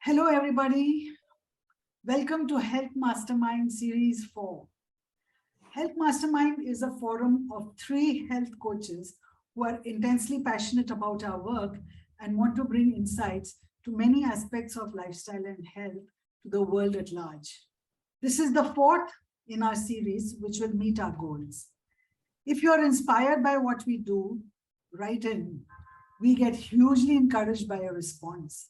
Hello, everybody. Welcome to Health Mastermind Series 4. Health Mastermind is a forum of three health coaches who are intensely passionate about our work and want to bring insights to many aspects of lifestyle and health to the world at large. This is the fourth in our series, which will meet our goals. If you're inspired by what we do, write in. We get hugely encouraged by your response.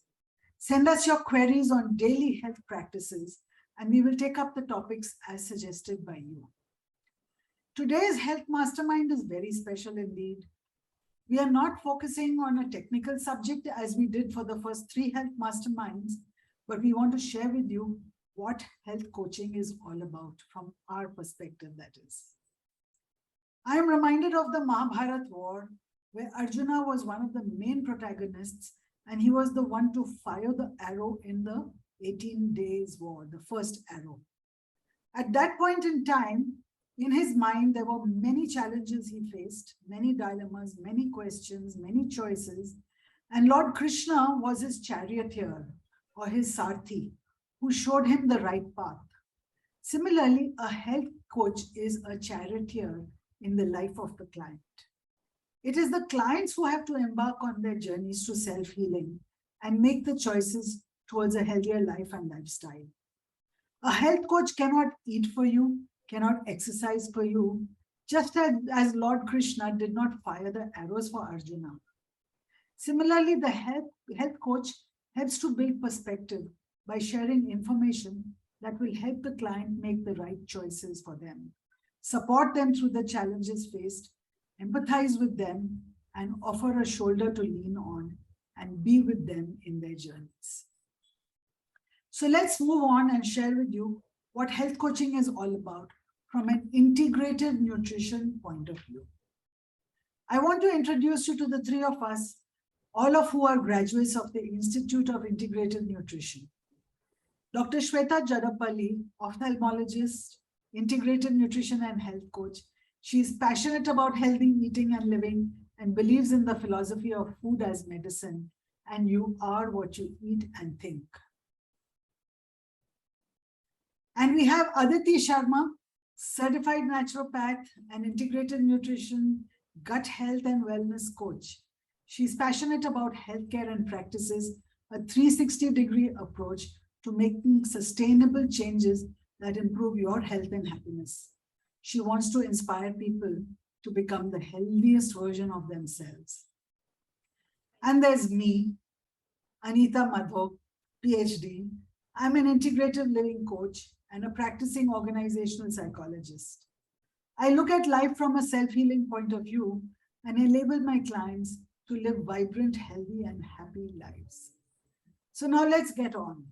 Send us your queries on daily health practices, and we will take up the topics as suggested by you. Today's Health Mastermind is very special indeed. We are not focusing on a technical subject as we did for the first three Health Masterminds, but we want to share with you what health coaching is all about from our perspective, that is. I am reminded of the Mahabharata war, where Arjuna was one of the main protagonists, and he was the one to fire the arrow in the 18 days war, the first arrow. At that point in time, in his mind, there were many challenges he faced, many dilemmas, many questions, many choices. And Lord Krishna was his charioteer or his sarthi, who showed him the right path. Similarly, a health coach is a charioteer in the life of the client. It is the clients who have to embark on their journeys to self-healing and make the choices towards a healthier life and lifestyle. A health coach cannot eat for you, cannot exercise for you, just as Lord Krishna did not fire the arrows for Arjuna. Similarly, the health coach helps to build perspective by sharing information that will help the client make the right choices for them, support them through the challenges faced, empathize with them, and offer a shoulder to lean on and be with them in their journeys. So let's move on and share with you what health coaching is all about from an integrated nutrition point of view. I want to introduce you to the three of us, all of who are graduates of the Institute of Integrated Nutrition. Dr. Shweta Jadapalli, ophthalmologist, integrated nutrition and health coach. She is passionate about healthy eating and living and believes in the philosophy of food as medicine, and you are what you eat and think. And we have Aditi Sharma, certified naturopath and integrated nutrition, gut health and wellness coach. She's passionate about healthcare and practices a 360-degree approach to making sustainable changes that improve your health and happiness. She wants to inspire people to become the healthiest version of themselves. And there's me, Anita Madhok, PhD. I'm an integrative living coach and a practicing organizational psychologist. I look at life from a self-healing point of view and enable my clients to live vibrant, healthy, and happy lives. So now let's get on.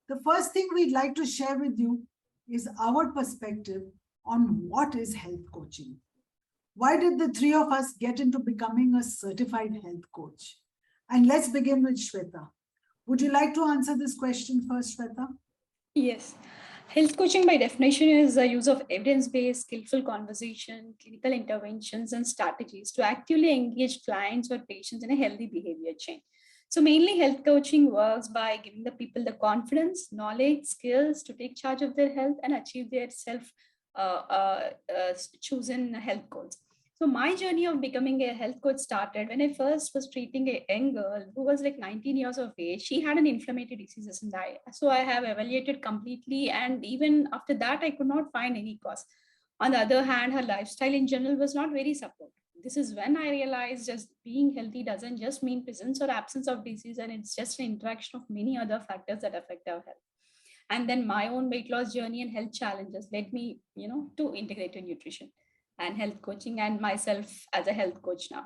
The first thing we'd like to share with you is our perspective on what is health coaching. Why did the three of us get into becoming a certified health coach? And let's begin with Shweta. Would you like to answer this question first, Shweta? Yes. Health coaching by definition is the use of evidence-based, skillful conversation, clinical interventions, and strategies to actively engage clients or patients in a healthy behavior change. So mainly health coaching works by giving the people the confidence, knowledge, skills to take charge of their health and achieve their chosen health goals. So my journey of becoming a health coach started when I first was treating a young girl who was like 19 years of age. She had an inflammatory diseases in the eye. So I have evaluated completely, and even after that, I could not find any cause. On the other hand, her lifestyle in general was not very supportive. This is when I realized just being healthy doesn't just mean presence or absence of disease, and it's just an interaction of many other factors that affect our health. And then my own weight loss journey and health challenges led me, to integrated nutrition and health coaching, and myself as a health coach now.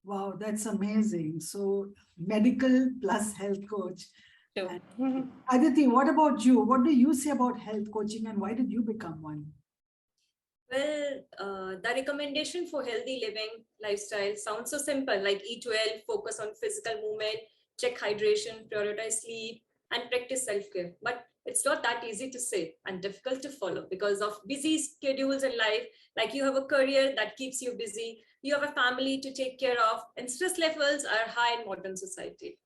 Wow, that's amazing. So medical plus health coach. Sure. Aditi, what about you? What do you say about health coaching and why did you become one? Well, the recommendation for healthy living lifestyle sounds so simple, like eat well, focus on physical movement, check hydration, prioritize sleep, and practice self-care. But it's not that easy to say and difficult to follow because of busy schedules in life. Like you have a career that keeps you busy, you have a family to take care of, and stress levels are high in modern society.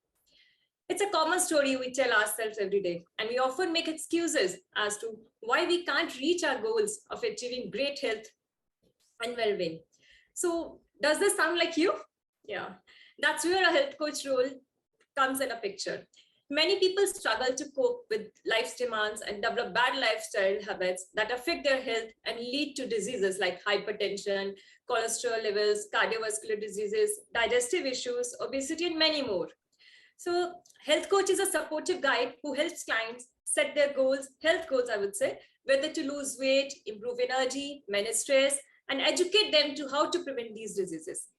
It's a common story we tell ourselves every day, and we often make excuses as to why we can't reach our goals of achieving great health and well-being. So does this sound like you? Yeah, that's where a health coach role comes in a picture. Many people struggle to cope with life's demands and develop bad lifestyle habits that affect their health and lead to diseases like hypertension, cholesterol levels, cardiovascular diseases, digestive issues, obesity, and many more. So health coach is a supportive guide who helps clients set their goals, health goals, I would say, whether to lose weight, improve energy, manage stress, and educate them to how to prevent these diseases.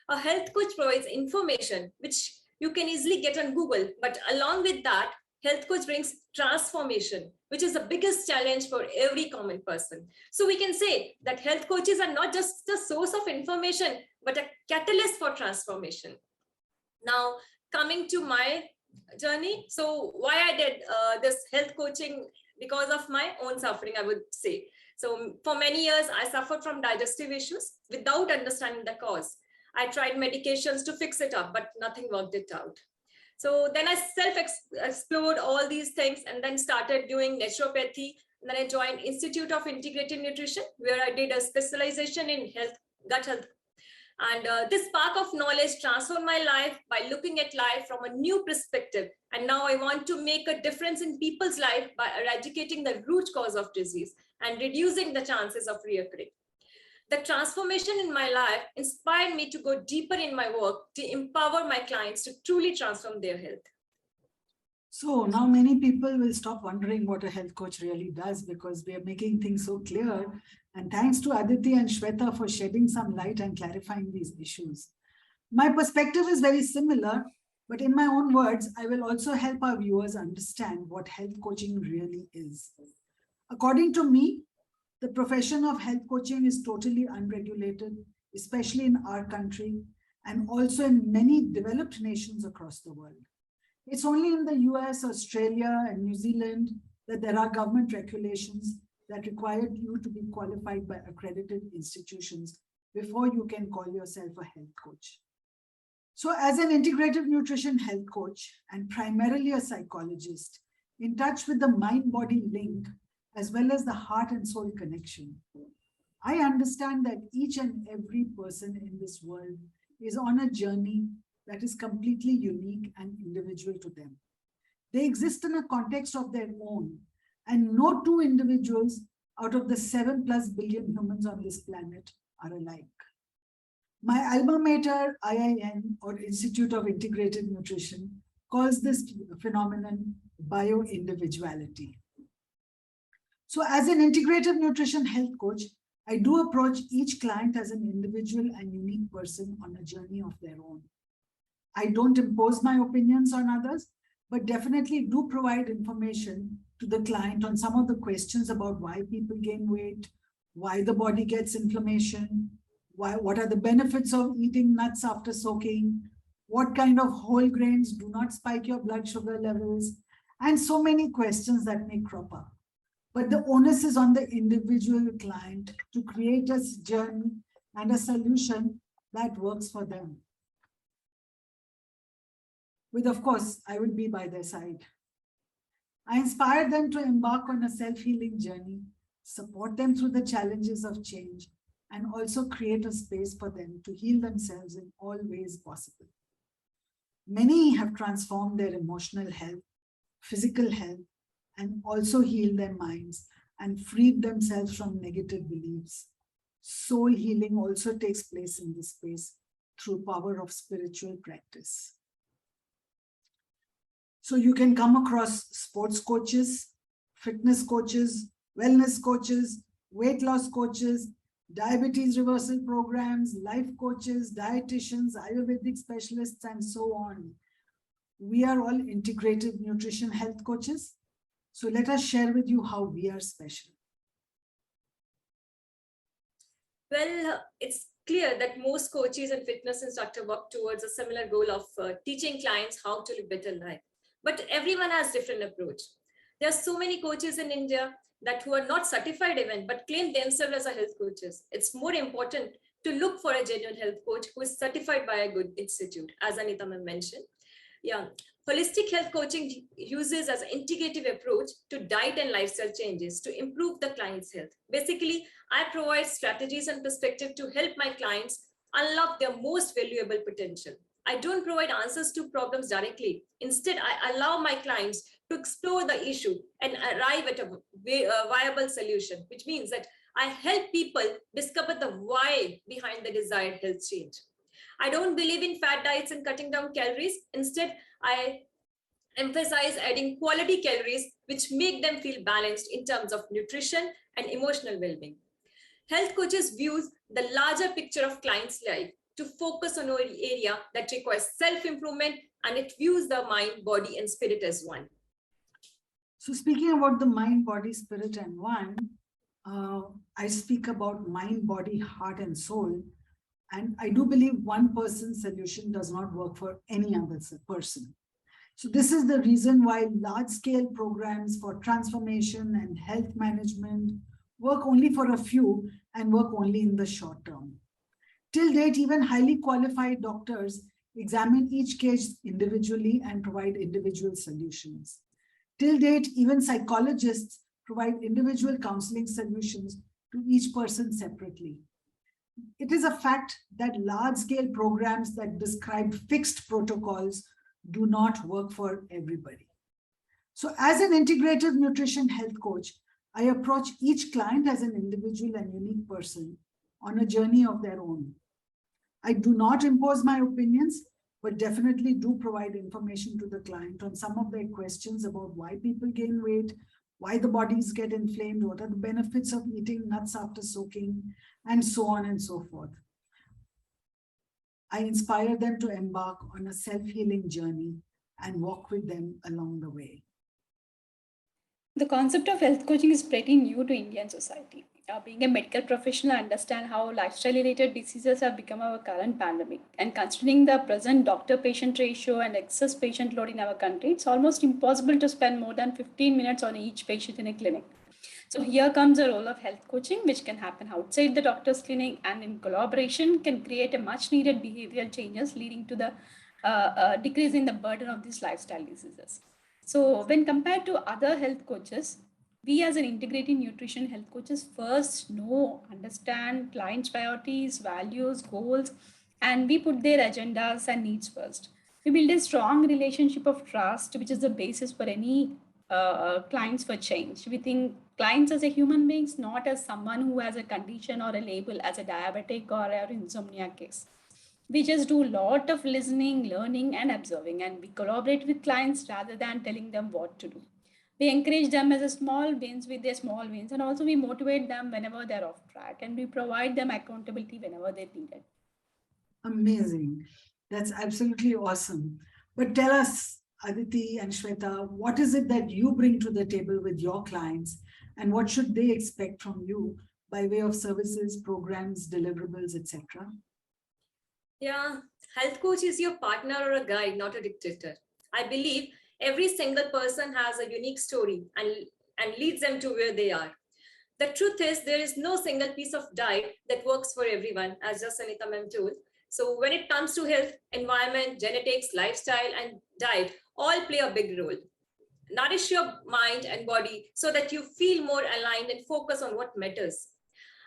A health coach provides information which you can easily get on Google, but along with that, health coach brings transformation, which is the biggest challenge for every common person. So we can say that health coaches are not just the source of information, but a catalyst for transformation. Now, coming to my journey, so why I did this health coaching, because of my own suffering, I would say. So for many years, I suffered from digestive issues without understanding the cause. I tried medications to fix it up, but nothing worked it out. So then I self-explored all these things and then started doing naturopathy. And then I joined Institute of Integrated Nutrition, where I did a specialization in gut health. And this spark of knowledge transformed my life by looking at life from a new perspective. And now I want to make a difference in people's life by eradicating the root cause of disease and reducing the chances of reoccurring. The transformation in my life inspired me to go deeper in my work to empower my clients to truly transform their health. So now many people will stop wondering what a health coach really does, because we are making things so clear. And thanks to Aditi and Shweta for shedding some light and clarifying these issues. My perspective is very similar, but in my own words, I will also help our viewers understand what health coaching really is. According to me, the profession of health coaching is totally unregulated, especially in our country and also in many developed nations across the world. It's only in the US, Australia, and New Zealand that there are government regulations that require you to be qualified by accredited institutions before you can call yourself a health coach. So as an integrative nutrition health coach and primarily a psychologist, in touch with the mind-body link, as well as the heart and soul connection, I understand that each and every person in this world is on a journey that is completely unique and individual to them. They exist in a context of their own, and no two individuals out of the 7+ billion humans on this planet are alike. My alma mater, IIN, or Institute of Integrated Nutrition, calls this phenomenon bio-individuality. So as an integrative nutrition health coach, I do approach each client as an individual and unique person on a journey of their own. I don't impose my opinions on others, but definitely do provide information to the client on some of the questions about why people gain weight, why the body gets inflammation, what are the benefits of eating nuts after soaking, what kind of whole grains do not spike your blood sugar levels, and so many questions that may crop up. But the onus is on the individual client to create a journey and a solution that works for them. With, of course, I would be by their side. I inspire them to embark on a self-healing journey, support them through the challenges of change, and also create a space for them to heal themselves in all ways possible. Many have transformed their emotional health, physical health, and also healed their minds and freed themselves from negative beliefs. Soul healing also takes place in this space through power of spiritual practice. So you can come across sports coaches, fitness coaches, wellness coaches, weight loss coaches, diabetes reversal programs, life coaches, dietitians, Ayurvedic specialists, and so on. We are all integrative nutrition health coaches. So let us share with you how we are special. Well, it's clear that most coaches and fitness instructors work towards a similar goal of teaching clients how to live better life. But everyone has different approach. There are so many coaches in India that who are not certified even, but claim themselves as a health coaches. It's more important to look for a genuine health coach who is certified by a good institute, as Anita mentioned. Yeah. Holistic health coaching uses as an integrative approach to diet and lifestyle changes to improve the client's health. Basically, I provide strategies and perspective to help my clients unlock their most valuable potential. I don't provide answers to problems directly. Instead, I allow my clients to explore the issue and arrive at a viable solution, which means that I help people discover the why behind the desired health change. I don't believe in fat diets and cutting down calories. Instead, I emphasize adding quality calories which make them feel balanced in terms of nutrition and emotional well-being. Health coaches views the larger picture of client's life to focus on an area that requires self-improvement, and it views the mind, body, and spirit as one. So speaking about the mind, body, spirit, and one, I speak about mind, body, heart, and soul. And I do believe one person's solution does not work for any other person. So this is the reason why large-scale programs for transformation and health management work only for a few and work only in the short term. Till date, even highly qualified doctors examine each case individually and provide individual solutions. Till date, even psychologists provide individual counseling solutions to each person separately. It is a fact that large-scale programs that describe fixed protocols do not work for everybody. So as an integrative nutrition health coach, I approach each client as an individual and unique person on a journey of their own. I do not impose my opinions, but definitely do provide information to the client on some of their questions about why people gain weight, why the bodies get inflamed, what are the benefits of eating nuts after soaking, and so on and so forth. I inspire them to embark on a self-healing journey and walk with them along the way. The concept of health coaching is pretty new to Indian society. Being a medical professional, I understand how lifestyle-related diseases have become our current pandemic. And considering the present doctor-patient ratio and excess patient load in our country, it's almost impossible to spend more than 15 minutes on each patient in a clinic. So here comes the role of health coaching, which can happen outside the doctor's clinic and in collaboration can create a much needed behavioral changes leading to the decrease in the burden of these lifestyle diseases. So when compared to other health coaches, we as an integrated nutrition health coaches first know, understand clients' priorities, values, goals, and we put their agendas and needs first. We build a strong relationship of trust, which is the basis for any clients for change. We think clients as a human beings, not as someone who has a condition or a label as a diabetic or an insomnia case. We just do a lot of listening, learning, and observing, and we collaborate with clients rather than telling them what to do. We encourage them as a small wins with their small wins, and also we motivate them whenever they're off track, and we provide them accountability whenever they need it. Amazing. That's absolutely awesome. But tell us, Aditi and Shweta, what is it that you bring to the table with your clients, and what should they expect from you by way of services, programs, deliverables, etc.? Yeah, health coach is your partner or a guide, not a dictator. I believe every single person has a unique story and leads them to where they are. The truth is, there is no single piece of diet that works for everyone, as just Anita ma'am told. So when it comes to health, environment, genetics, lifestyle, and diet, all play a big role. Nourish your mind and body so that you feel more aligned and focus on what matters.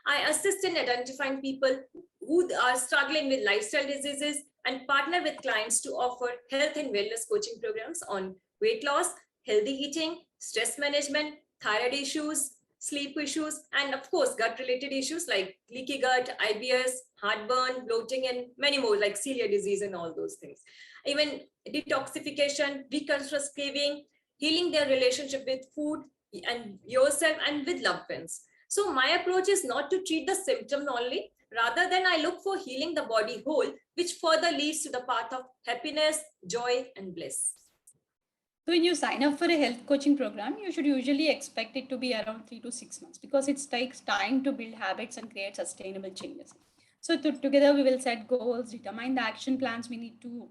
I assist in identifying people who are struggling with lifestyle diseases and partner with clients to offer health and wellness coaching programs on weight loss, healthy eating, stress management, thyroid issues, sleep issues, and of course, gut-related issues like leaky gut, IBS, heartburn, bloating, and many more like celiac disease and all those things. Even detoxification, reconstruct craving, healing their relationship with food and yourself and with loved ones. So my approach is not to treat the symptom only, rather than I look for healing the body whole, which further leads to the path of happiness, joy, and bliss. So when you sign up for a health coaching program, you should usually expect it to be around 3 to 6 months because it takes time to build habits and create sustainable changes. So together we will set goals, determine the action plans we need to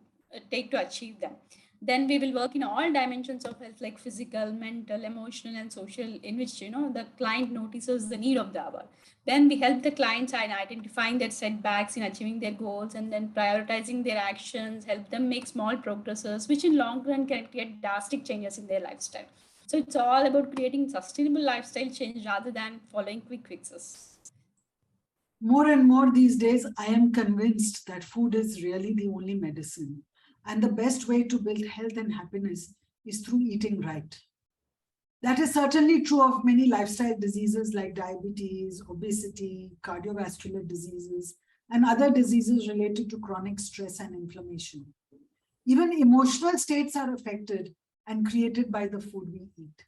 take to achieve them. Then we will work in all dimensions of health, like physical, mental, emotional, and social, in which, the client notices the need of the hour. Then we help the clients in identifying their setbacks in achieving their goals, and then prioritizing their actions, help them make small progresses, which in long run can create drastic changes in their lifestyle. So it's all about creating sustainable lifestyle change rather than following quick fixes. More and more these days, I am convinced that food is really the only medicine. And the best way to build health and happiness is through eating right. That is certainly true of many lifestyle diseases like diabetes, obesity, cardiovascular diseases, and other diseases related to chronic stress and inflammation. Even emotional states are affected and created by the food we eat.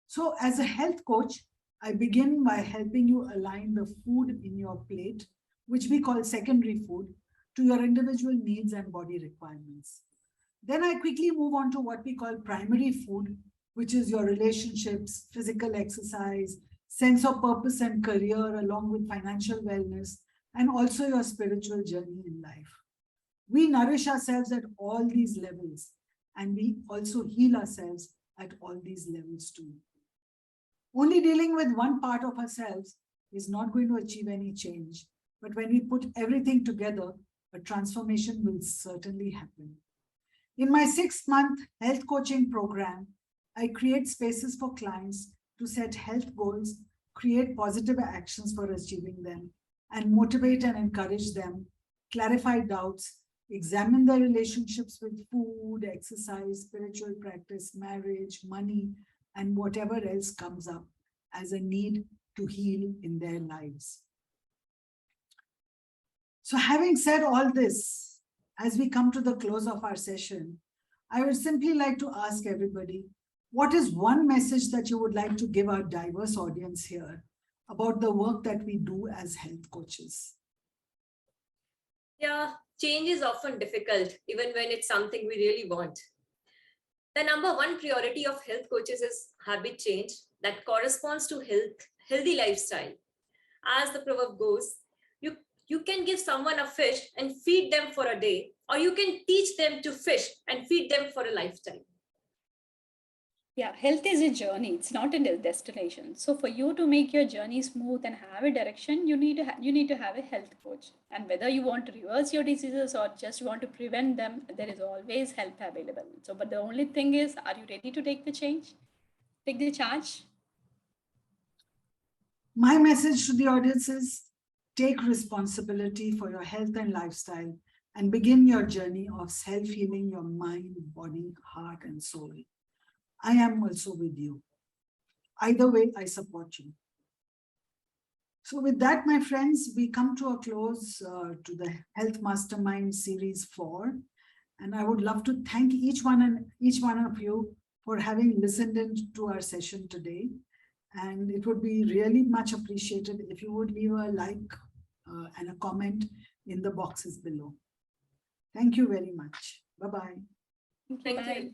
So as a health coach, I begin by helping you align the food in your plate, which we call secondary food, to your individual needs and body requirements. Then I quickly move on to what we call primary food, which is your relationships, physical exercise, sense of purpose and career, along with financial wellness, and also your spiritual journey in life. We nourish ourselves at all these levels, and we also heal ourselves at all these levels too. Only dealing with one part of ourselves is not going to achieve any change. But when we put everything together, a transformation will certainly happen. In my 6-month health coaching program, I create spaces for clients to set health goals, create positive actions for achieving them, and motivate and encourage them, clarify doubts, examine their relationships with food, exercise, spiritual practice, marriage, money, and whatever else comes up as a need to heal in their lives. So having said all this, as we come to the close of our session, I would simply like to ask everybody, what is one message that you would like to give our diverse audience here about the work that we do as health coaches? Yeah, change is often difficult, even when it's something we really want. The number one priority of health coaches is habit change that corresponds to healthy lifestyle. As the proverb goes, you can give someone a fish and feed them for a day, or you can teach them to fish and feed them for a lifetime. Yeah, health is a journey. It's not a destination. So for you to make your journey smooth and have a direction, you need to have a health coach. And whether you want to reverse your diseases or just want to prevent them, there is always help available. So, but the only thing is, are you ready to take the change? Take the charge? My message to the audience is take responsibility for your health and lifestyle and begin your journey of self-healing your mind, body, heart, and soul. I am also with you. Either way, I support you. So with that, my friends, we come to a close to the Health Mastermind Series 4. And I would love to thank each one of you for having listened in to our session today. And it would be really much appreciated if you would leave a like and a comment in the boxes below. Thank you very much. Bye-bye. Thank you.